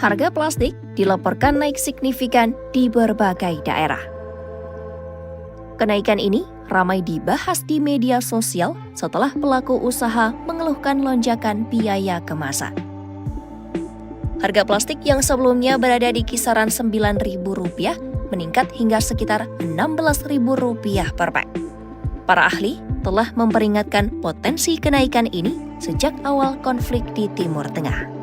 Harga plastik dilaporkan naik signifikan di berbagai daerah. Kenaikan ini ramai dibahas di media sosial setelah pelaku usaha mengeluhkan lonjakan biaya kemasan. Harga plastik yang sebelumnya berada di kisaran Rp9.000 meningkat hingga sekitar Rp16.000 per pak. Para ahli telah memperingatkan potensi kenaikan ini sejak awal konflik di Timur Tengah.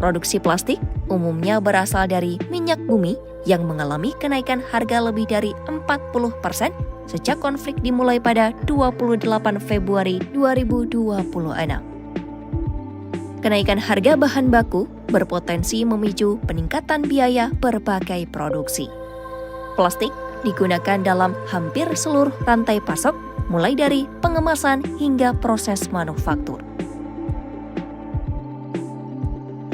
Produksi plastik umumnya berasal dari minyak bumi yang mengalami kenaikan harga lebih dari 40% sejak konflik dimulai pada 28 Februari 2026. Kenaikan harga bahan baku berpotensi memicu peningkatan biaya berbagai produksi. Plastik digunakan dalam hampir seluruh rantai pasok, mulai dari pengemasan hingga proses manufaktur.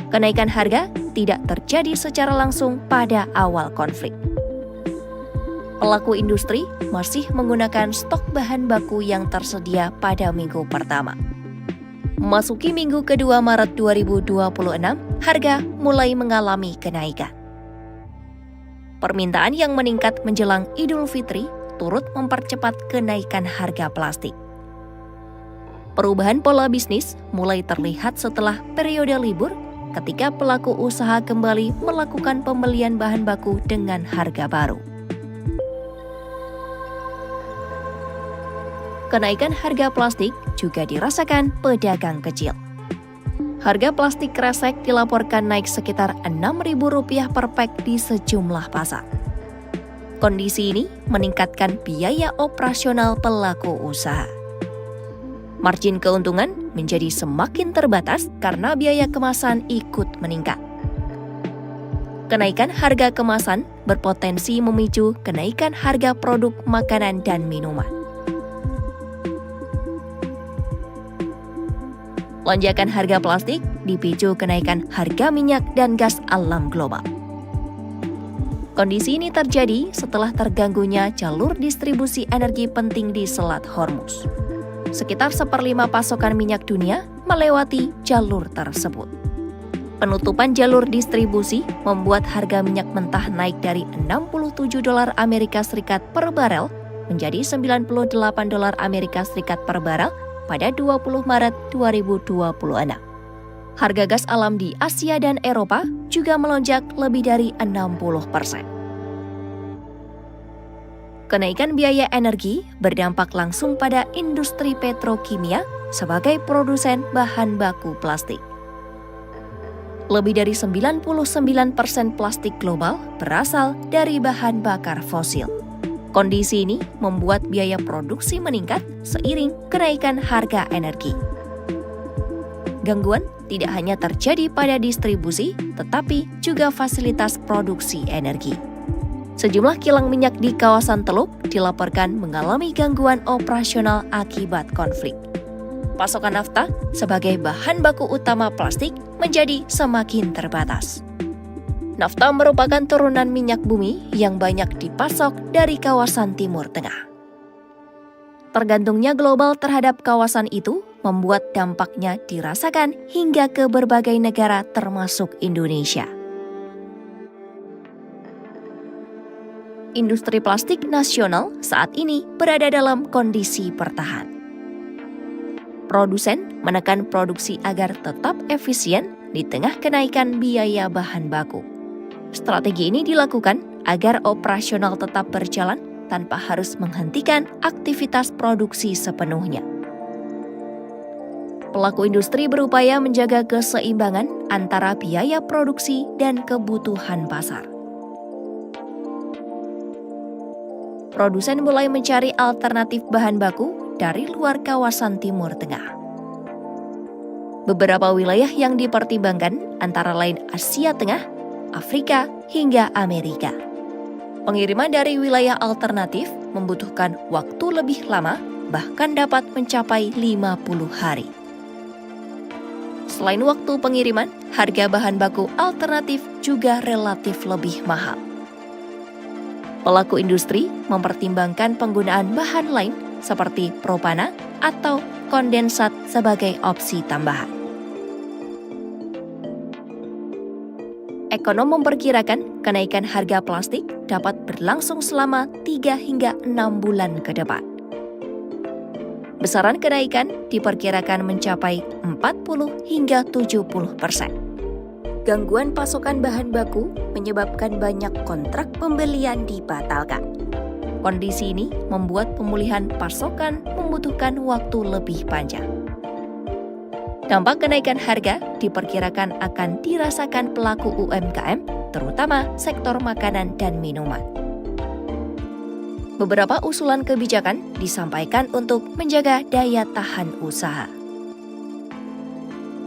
Kenaikan harga tidak terjadi secara langsung pada awal konflik. Pelaku industri masih menggunakan stok bahan baku yang tersedia pada minggu pertama. Memasuki minggu kedua Maret 2026, harga mulai mengalami kenaikan. Permintaan yang meningkat menjelang Idul Fitri turut mempercepat kenaikan harga plastik. Perubahan pola bisnis mulai terlihat setelah periode libur ketika pelaku usaha kembali melakukan pembelian bahan baku dengan harga baru. Kenaikan harga plastik juga dirasakan pedagang kecil. Harga plastik kresek dilaporkan naik sekitar Rp6.000 per pak di sejumlah pasar. Kondisi ini meningkatkan biaya operasional pelaku usaha. Margin keuntungan menjadi semakin terbatas karena biaya kemasan ikut meningkat. Kenaikan harga kemasan berpotensi memicu kenaikan harga produk makanan dan minuman. Lonjakan harga plastik dipicu kenaikan harga minyak dan gas alam global. Kondisi ini terjadi setelah terganggunya jalur distribusi energi penting di Selat Hormuz. Sekitar 1/5 pasokan minyak dunia melewati jalur tersebut. Penutupan jalur distribusi membuat harga minyak mentah naik dari $67 Amerika Serikat per barel menjadi $98 Amerika Serikat per barel pada 20 Maret 2026. Harga gas alam di Asia dan Eropa juga melonjak lebih dari 60%. Kenaikan biaya energi berdampak langsung pada industri petrokimia sebagai produsen bahan baku plastik. Lebih dari 99% plastik global berasal dari bahan bakar fosil. Kondisi ini membuat biaya produksi meningkat seiring kenaikan harga energi. Gangguan tidak hanya terjadi pada distribusi, tetapi juga fasilitas produksi energi. Sejumlah kilang minyak di kawasan Teluk dilaporkan mengalami gangguan operasional akibat konflik. Pasokan nafta sebagai bahan baku utama plastik menjadi semakin terbatas. Nafta merupakan turunan minyak bumi yang banyak dipasok dari kawasan Timur Tengah. Tergantungnya global terhadap kawasan itu membuat dampaknya dirasakan hingga ke berbagai negara termasuk Indonesia. Industri plastik nasional saat ini berada dalam kondisi bertahan. Produsen menekan produksi agar tetap efisien di tengah kenaikan biaya bahan baku. Strategi ini dilakukan agar operasional tetap berjalan tanpa harus menghentikan aktivitas produksi sepenuhnya. Pelaku industri berupaya menjaga keseimbangan antara biaya produksi dan kebutuhan pasar. Produsen mulai mencari alternatif bahan baku dari luar kawasan Timur Tengah. Beberapa wilayah yang dipertimbangkan antara lain Asia Tengah, Afrika, hingga Amerika. Pengiriman dari wilayah alternatif membutuhkan waktu lebih lama, bahkan dapat mencapai 50 hari. Selain waktu pengiriman, harga bahan baku alternatif juga relatif lebih mahal. Pelaku industri mempertimbangkan penggunaan bahan lain seperti propana atau kondensat sebagai opsi tambahan. Ekonom memperkirakan kenaikan harga plastik dapat berlangsung selama 3 hingga 6 bulan ke depan. Besaran kenaikan diperkirakan mencapai 40 hingga 70%. Gangguan pasokan bahan baku menyebabkan banyak kontrak pembelian dibatalkan. Kondisi ini membuat pemulihan pasokan membutuhkan waktu lebih panjang. Dampak kenaikan harga diperkirakan akan dirasakan pelaku UMKM, terutama sektor makanan dan minuman. Beberapa usulan kebijakan disampaikan untuk menjaga daya tahan usaha.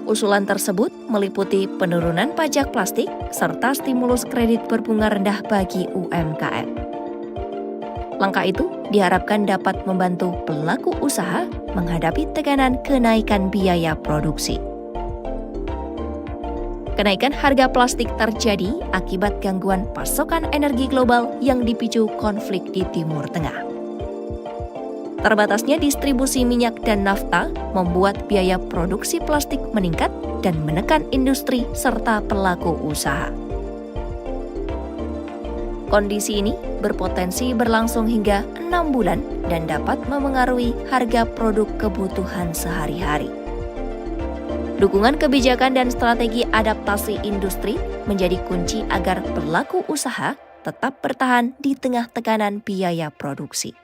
Usulan tersebut meliputi penurunan pajak plastik serta stimulus kredit berbunga rendah bagi UMKM. Langkah itu diharapkan dapat membantu pelaku usaha menghadapi tekanan kenaikan biaya produksi. Kenaikan harga plastik terjadi akibat gangguan pasokan energi global yang dipicu konflik di Timur Tengah. Terbatasnya distribusi minyak dan nafta membuat biaya produksi plastik meningkat dan menekan industri serta pelaku usaha. Kondisi ini berpotensi berlangsung hingga 6 bulan dan dapat memengaruhi harga produk kebutuhan sehari-hari. Dukungan kebijakan dan strategi adaptasi industri menjadi kunci agar pelaku usaha tetap bertahan di tengah tekanan biaya produksi.